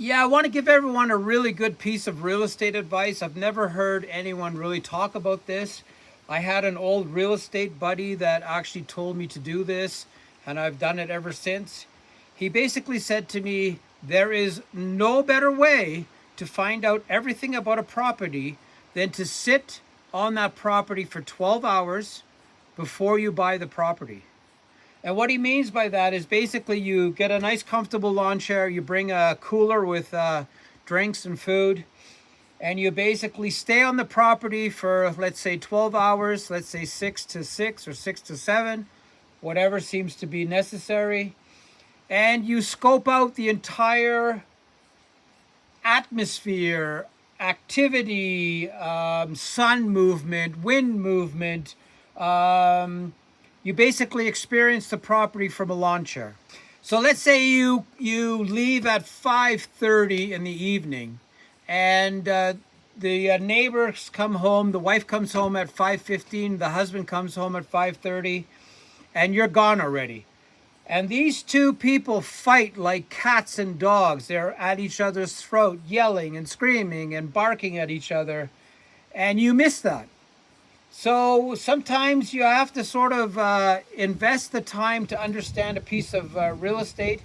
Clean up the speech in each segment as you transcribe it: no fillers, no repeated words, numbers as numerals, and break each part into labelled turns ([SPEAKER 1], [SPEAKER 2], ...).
[SPEAKER 1] Yeah, I want to give everyone a really good piece of real estate advice. I've never heard anyone really talk about this. I had an old real estate buddy that actually told me to do this, and I've done it ever since. He basically said to me, there is no better way to find out everything about a property than to sit on that property for 12 hours before you buy the property. And what he means by that is basically you get a nice comfortable lawn chair, you bring a cooler with drinks and food, and you basically stay on the property for, let's say, 12 hours, let's say 6 to 6 or 6 to 7, whatever seems to be necessary. And you scope out the entire atmosphere, activity, sun movement, wind movement. You basically experience the property from a lawn chair. So let's say you leave at 5:30 in the evening, and the neighbors come home. The wife comes home at 5:15. The husband comes home at 5:30, and you're gone already. And these two people fight like cats and dogs. They're at each other's throat, yelling and screaming and barking at each other. And you miss that. So sometimes you have to sort of invest the time to understand a piece of real estate,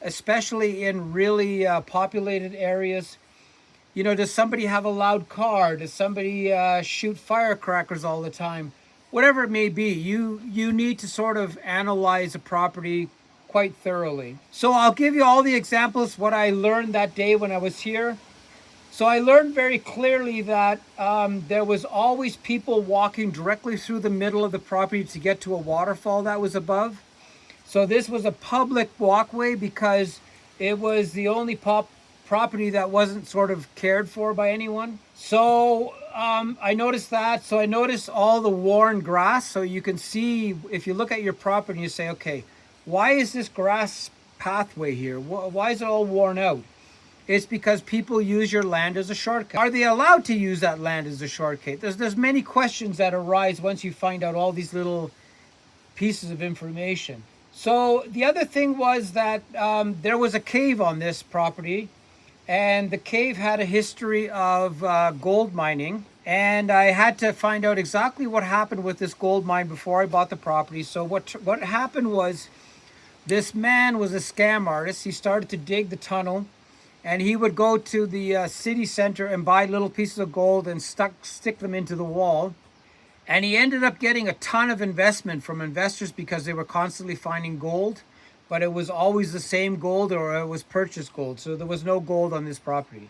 [SPEAKER 1] especially in really populated areas. You know, does somebody have a loud car? Does somebody shoot firecrackers all the time? Whatever it may be, you need to sort of analyze a property quite thoroughly. So I'll give you all the examples what I learned that day when I was here. So I learned very clearly that there was always people walking directly through the middle of the property to get to a waterfall that was above. So this was a public walkway because it was the only property that wasn't sort of cared for by anyone. So I noticed that. So I noticed all the worn grass. So you can see, if you look at your property and you say, okay, why is this grass pathway here? Why is it all worn out? It's because people use your land as a shortcut. Are they allowed to use that land as a shortcut? There's many questions that arise once you find out all these little pieces of information. So the other thing was that there was a cave on this property, and the cave had a history of gold mining. And I had to find out exactly what happened with this gold mine before I bought the property. So what happened was, this man was a scam artist. He started to dig the tunnel, and he would go to the city center and buy little pieces of gold and stick them into the wall. And he ended up getting a ton of investment from investors because they were constantly finding gold, but it was always the same gold, or it was purchased gold. So there was no gold on this property.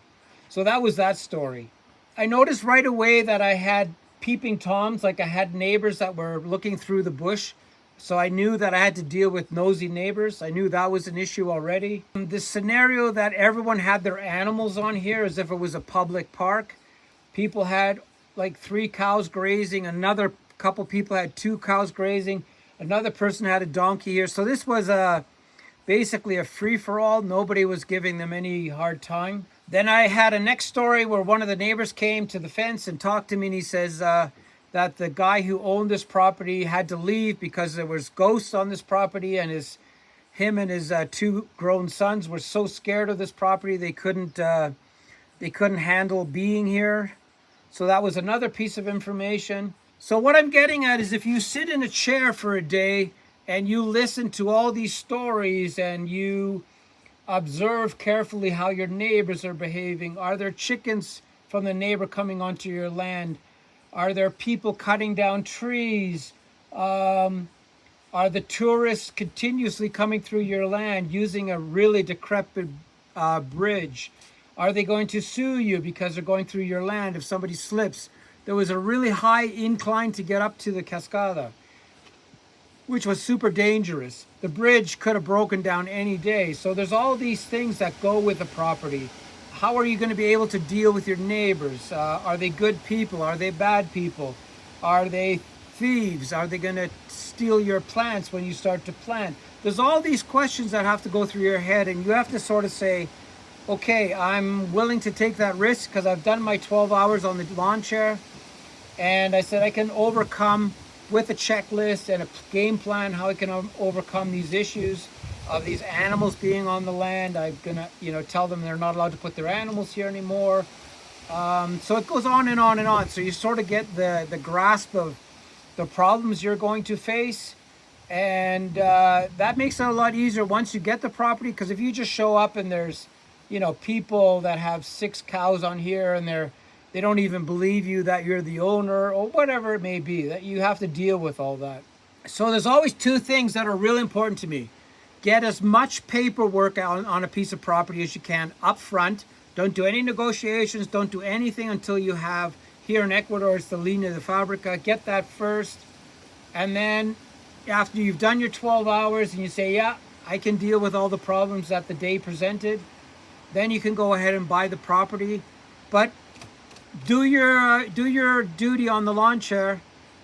[SPEAKER 1] So that was that story. I noticed right away that I had peeping toms, like I had neighbors that were looking through the bush. So I knew that I had to deal with nosy neighbors. I knew that was an issue already. The scenario that everyone had their animals on here as if it was a public park. People had like 3 cows grazing. Another couple people had 2 cows grazing. Another person had a donkey here. So this was basically a free-for-all. Nobody was giving them any hard time. Then I had a next story where one of the neighbors came to the fence and talked to me, and he says, that the guy who owned this property had to leave because there was ghosts on this property, and him and his 2 grown sons were so scared of this property they couldn't handle being here. So that was another piece of information. So what I'm getting at is, if you sit in a chair for a day and you listen to all these stories and you observe carefully how your neighbors are behaving, are there chickens from the neighbor coming onto your land? Are there people cutting down trees? Are the tourists continuously coming through your land using a really decrepit bridge? Are they going to sue you because they're going through your land if somebody slips? There was a really high incline to get up to the cascada, which was super dangerous. The bridge could have broken down any day. So there's all these things that go with the property. How are you going to be able to deal with your neighbors? Are they good people? Are they bad people? Are they thieves? Are they going to steal your plants when you start to plant? There's all these questions that have to go through your head, and you have to sort of say, okay, I'm willing to take that risk because I've done my 12 hours on the lawn chair, and I said I can overcome with a checklist and a game plan how I can overcome these issues. of these animals being on the land. I'm gonna, tell them they're not allowed to put their animals here anymore. So it goes on and on and on. So you sort of get the grasp of the problems you're going to face. And that makes it a lot easier once you get the property. Because if you just show up and there's, people that have 6 cows on here and they don't even believe you that you're the owner or whatever it may be, that you have to deal with all that. So there's always 2 things that are really important to me. Get as much paperwork on a piece of property as you can up front. Don't do any negotiations. Don't do anything until you have, here in Ecuador, it's the línea de fábrica. Get that first. And then after you've done your 12 hours and you say, yeah, I can deal with all the problems that the day presented, then you can go ahead and buy the property. But do your duty on the lawn chair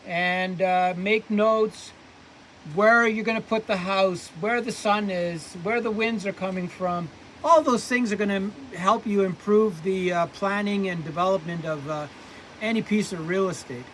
[SPEAKER 1] and make notes. Where are you going to put the house, where the sun is, where the winds are coming from. All those things are going to help you improve the planning and development of any piece of real estate.